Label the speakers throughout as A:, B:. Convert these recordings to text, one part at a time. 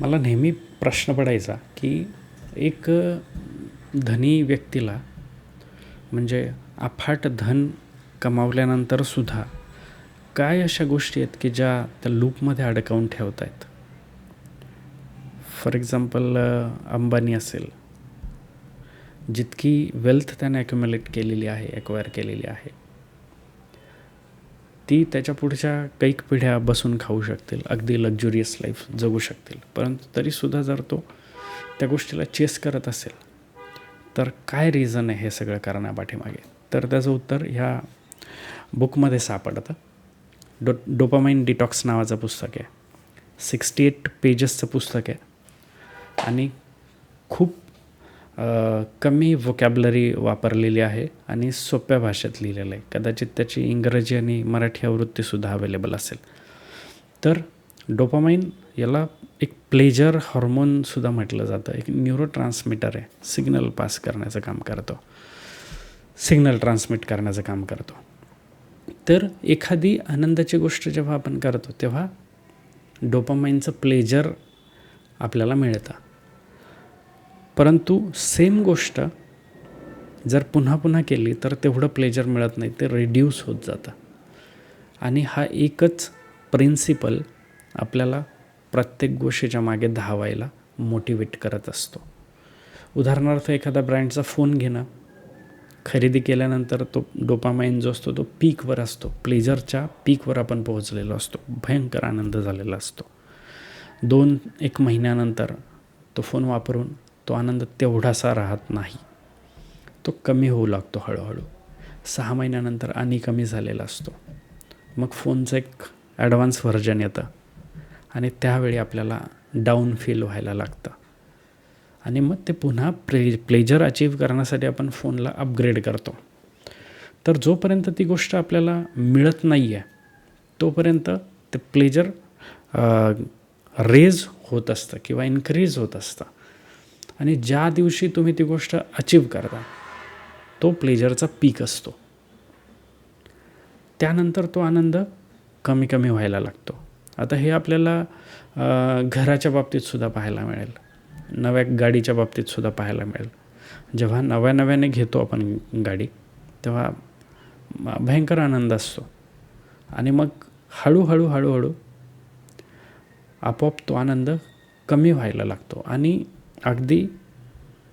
A: मला नेहमी प्रश्न पडायचा की एक धनी व्यक्तीला म्हणजे अफाट धन कमावल्यानंतरसुद्धा काय अशा गोष्टी आहेत की ज्या त्या लूपमध्ये अडकवून ठेवत आहेत. फॉर एक्झाम्पल अंबानी असेल, जितकी वेल्थ त्याने ॲक्युम्युलेट केलेली आहे, ॲक्वायर केलेली आहे, ती त्याच्या पुढच्या कैक पिढ्या बसून खाऊ शकतील, अगदी लक्झुरियस लाईफ जगू शकतील. परंतु तरीसुद्धा जर तो त्या गोष्टीला चेस करत असेल तर काय रिझन आहे हे सगळं करण्यापाठीमागे? तर त्याचं उत्तर ह्या बुकमध्ये सापडतं. डोपामाइन डिटॉक्स नावाचं पुस्तक आहे. 68 पेजेसचं पुस्तक आहे आणि खूप कमी व्होकॅब्लरी वापरलेली आहे आणि सोप्या भाषेत लिहिलेलं आहे. कदाचित त्याची इंग्रजी आणि मराठी आवृत्तीसुद्धा अवेलेबल असेल. तर डोपामाइन याला एक प्लेजर हॉर्मोनसुद्धा म्हटलं जातं. एक न्यूरो ट्रान्समिटर आहे. सिग्नल पास करण्याचं काम करतो, सिग्नल ट्रान्समिट करण्याचं काम करतो. तर एखादी आनंदाची गोष्ट जेव्हा आपण करतो तेव्हा डोपामाइनचं प्लेजर आपल्याला मिळतं. परंतु सेम गोष्ट जर पुन्हा पुन्हा केली तर तेवढं प्लेजर मिळत नाही, ते रिड्यूस होत जातं. आणि हा एकच प्रिन्सिपल आपल्याला प्रत्येक गोष्टीच्या मागे धावायला मोटिवेट करत असतो. उदाहरणार्थ एखादा ब्रँडचा फोन घेणं, खरेदी केल्यानंतर तो डोपामाइन जो असतो तो पीकवर असतो, प्लेजरच्या पीकवर आपण पोहोचलेलो असतो, भयंकर आनंद झालेला असतो. 2-1 महिन्यानंतर तो फोन वापरून तो आनंद तेवढासा राहत नाही, तो कमी होऊ लागतो हळूहळू. 6 महिन्यानंतर आणि कमी झालेला असतो. मग फोनचं एक ॲडव्हान्स व्हर्जन येतं आणि त्यावेळी आपल्याला डाऊन फील व्हायला लागतं आणि मग ते पुन्हा प्लेजर अचीव करण्यासाठी आपण फोनला अपग्रेड करतो. तर जोपर्यंत ती गोष्ट आपल्याला मिळत नाही आहे तोपर्यंत ते प्लेजर रेज होत असतं किंवा इन्क्रीज होत असतं. आणि ज्या दिवशी तुम्ही ती गोष्ट अचीव करता तो प्लेजरचा पीक असतो. त्यानंतर तो आनंद कमी कमी व्हायला लागतो. आता हे आपल्याला घराच्या बाबतीतसुद्धा पाहायला मिळेल, नव्या गाडीच्या बाबतीतसुद्धा पाहायला मिळेल. जेव्हा नव्याने घेतो आपण गाडी तेव्हा भयंकर आनंद असतो आणि मग हळूहळू आपोआप तो आनंद कमी व्हायला लागतो आणि अगदी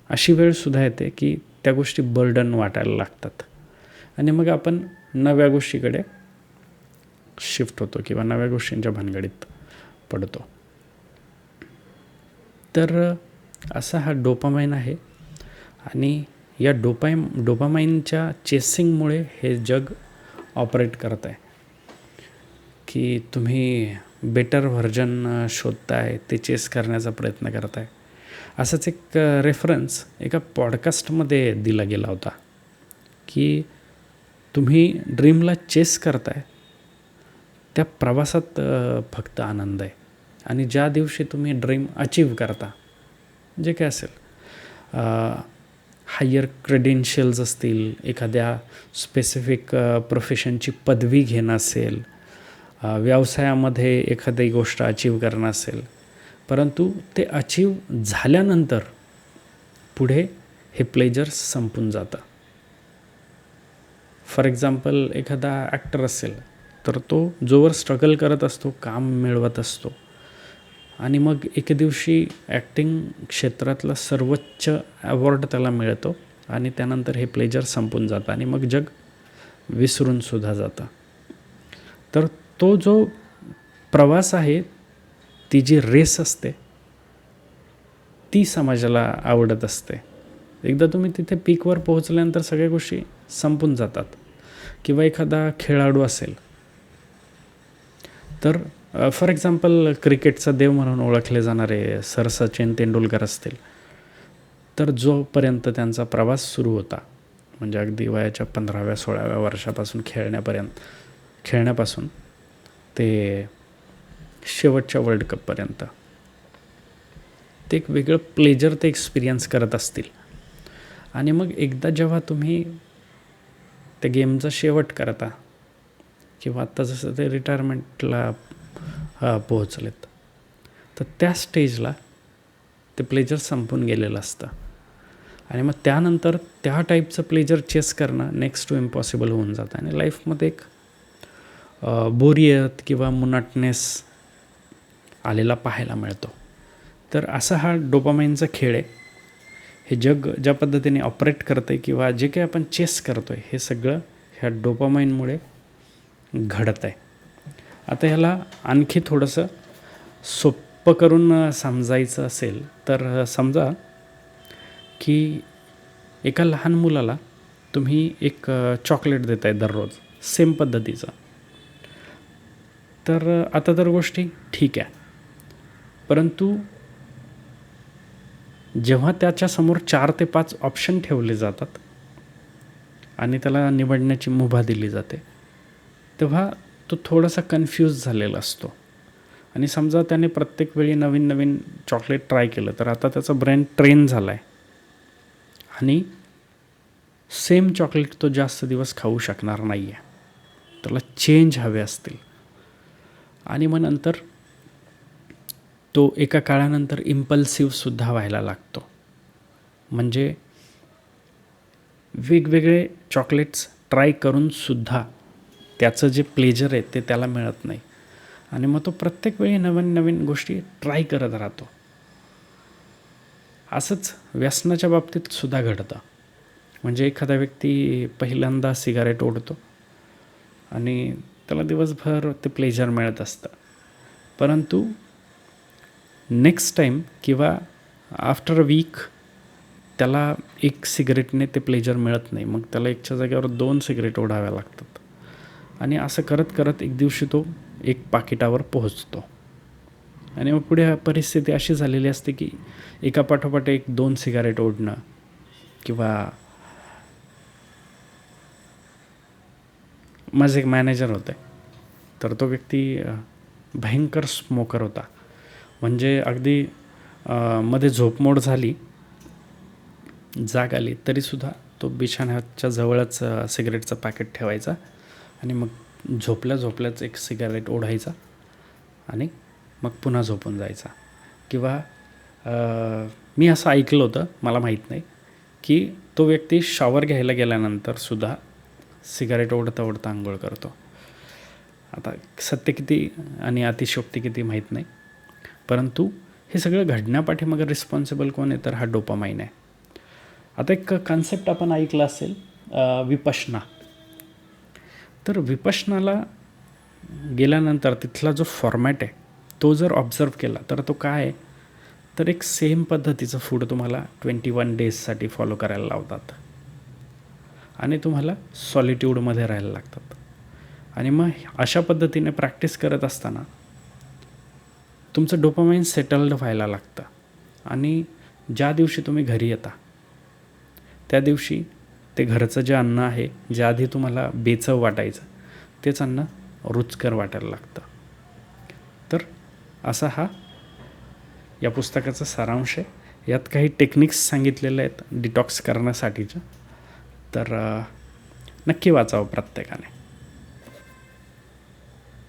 A: अशी वेळसुद्धा येते की त्या गोष्टी बर्डन वाटायला लागतात आणि मग आपण नव्या गोष्टीकडे शिफ्ट होतो किंवा नव्या गोष्टींच्या भानगडीत पडतो. तर असा हा डोपामाइन आहे आणि या डोपामाइनच्या चेसिंगमुळे हे जग ऑपरेट करत आहे की तुम्ही बेटर व्हर्जन शोधताय, ते चेस करण्याचा प्रयत्न करताय. असंच एक रेफरन्स एका पॉडकास्टमध्ये दिला गेला होता की तुम्ही ड्रीमला चेस करताय त्या प्रवासात फक्त आनंद आहे आणि ज्या दिवशी तुम्ही ड्रीम अचीव करता, जे काय असेल, हायर क्रेडेन्शियल्स असतील, एखाद्या स्पेसिफिक प्रोफेशनची पदवी घेणं असेल, व्यवसायामध्ये एखादी गोष्ट अचीव करणं असेल, परंतु ते अचीव झाल्यानंतर पुढे हे प्लेजर संपून जातं. फॉर एक्झाम्पल एखादा ॲक्टर असेल तर तो जोवर स्ट्रगल करत असतो, काम मिळवत असतो आणि मग एके दिवशी ॲक्टिंग क्षेत्रातला सर्वोच्च अवॉर्ड त्याला मिळतो आणि त्यानंतर हे प्लेजर संपून जातं आणि मग जग विसरूनसुद्धा जातं. तर तो जो प्रवास आहे, ती जी रेस असते ती समाजाला आवडत असते. एकदा तुम्ही तिथे पीकवर पोहोचल्यानंतर सगळ्या गोष्टी संपून जातात. किंवा एखादा खेळाडू असेल तर फॉर एक्झाम्पल क्रिकेटचा देव म्हणून ओळखले जाणारे सर सचिन तेंडुलकर असतील, तर जोपर्यंत त्यांचा प्रवास सुरू होता, म्हणजे अगदी वयाच्या 15व्या-16व्या वर्षापासून खेळण्यापासून ते शेवटच्या वर्ल्ड कपपर्यंत ते एक वेगळं प्लेजर ते एक्सपिरियन्स करत असतील. आणि मग एकदा जेव्हा तुम्ही त्या गेमचा शेवट करता किंवा आत्ता जसं ते रिटायरमेंटला पोहोचलेत, तर त्या स्टेजला ते प्लेजर संपून गेलेलं असतं आणि मग त्यानंतर त्या टाईपचं प्लेजर चेस करणं नेक्स्ट टू इम्पॉसिबल होऊन जातं आणि लाईफमध्ये एक बोरियत किंवा मुनाटनेस आलेला पाहायला मिळतो. तर असा हा डोपामाइनचा खेळ आहे. हे जग ज्या पद्धतीने ऑपरेट करतं आहे किंवा जे काही आपण चेस करतो आहे हे सगळं ह्या डोपामाइनमुळे घडत आहे. आता ह्याला आणखी थोडंसं सोपं करून समजायचं असेल तर समजा की एका लहान मुलाला तुम्ही एक चॉकलेट देताय दररोज सेम पद्धतीचं. तर आता तर गोष्टी ठीक आहे, परंतु जेव्हा त्याच्यासमोर 4 ते 5 ऑप्शन ठेवले जातात आणि त्याला निवडण्याची मुभा दिली जाते, तेव्हा तो थोडासा कन्फ्यूज झालेला असतो. आणि समजा त्याने प्रत्येक वेळी नवीन नवीन चॉकलेट ट्राय केलं तर आता त्याचा ब्रेन ट्रेन झाला आहे आणि सेम चॉकलेट तो जास्त दिवस खाऊ शकणार नाही आहे. त्याला चेंज हवे असतील आणि मग नंतर तो एका काळानंतर इम्पल्सिव्हसुद्धा व्हायला लागतो. म्हणजे वेगवेगळे चॉकलेट्स ट्राय करूनसुद्धा त्याचं जे प्लेजर आहे ते त्याला मिळत नाही आणि मग तो प्रत्येक वेळी नवीन नवीन गोष्टी ट्राय करत राहतो. असंच व्यसनाच्या बाबतीत सुद्धा घडतं. म्हणजे एखादा व्यक्ती पहिल्यांदा सिगारेट ओढतो आणि त्याला दिवसभर ते प्लेजर मिळत असतं, परंतु नेक्स्ट टाईम किंवा आफ्टर अ वीक त्याला एक सिगरेटने ते प्लेजर मिळत नाही. मग त्याला एकच्या जागेवर 2 सिगरेट ओढाव्या लागतात आणि असं करत करत एक दिवशी तो एक पाकिटावर पोहोचतो आणि मग पुढे परिस्थिती अशी झालेली असते की एका पाठोपाठ एक 2 सिगारेट ओढणं किंवा माझे एक मॅनेजर होते, तर तो व्यक्ती भयंकर स्मोकर होता. म्हणजे अगदी मध्ये झोपमोड झाली, जाग आली तरीसुद्धा तो बिछाण्याच्या जवळच सिगरेटचं पॅकेट ठेवायचा आणि मग झोपल्याच एक सिगारेट ओढायचा आणि मग पुन्हा झोपून जायचा. किंवा मी असं ऐकलं होतं, मला माहीत नाही, की तो व्यक्ती शॉवर घ्यायला गेल्यानंतरसुद्धा सिगारेट ओढता ओढता आंघोळ करतो. आता सत्य किती आणि अतिशयोक्ती किती माहीत नाही, परंतु हे सगळं घडण्यापाठीमागे रिस्पॉन्सिबल कोण आहे तर हा डोपामाइन आहे. आता एक कन्सेप्ट आपण ऐकला असेल विपश्यना. तर विपश्यनाला गेल्यानंतर तिथला जो फॉर्मॅट आहे तो जर ऑब्झर्व केला तर तो काय आहे, तर एक सेम पद्धतीचं फूड तुम्हाला 21 डेजसाठी फॉलो करायला लावतात आणि तुम्हाला सॉलिट्यूडमध्ये राहायला लागतात. आणि मग अशा पद्धतीने प्रॅक्टिस करत असताना तुमचं डोपामाइन सेटल्ड व्हायला लागतं आणि ज्या दिवशी तुम्ही घरी येता त्या दिवशी ते घरचं जे अन्न आहे, जे आधी तुम्हाला बेचव वाटायचं तेच अन्न रुचकर वाटायला लागतं. तर असा हा या पुस्तकाचा सारांश आहे. यात काही टेक्निक्स सांगितलेले आहेत डिटॉक्स करण्यासाठीच्या, तर नक्की वाचावं प्रत्येकाने.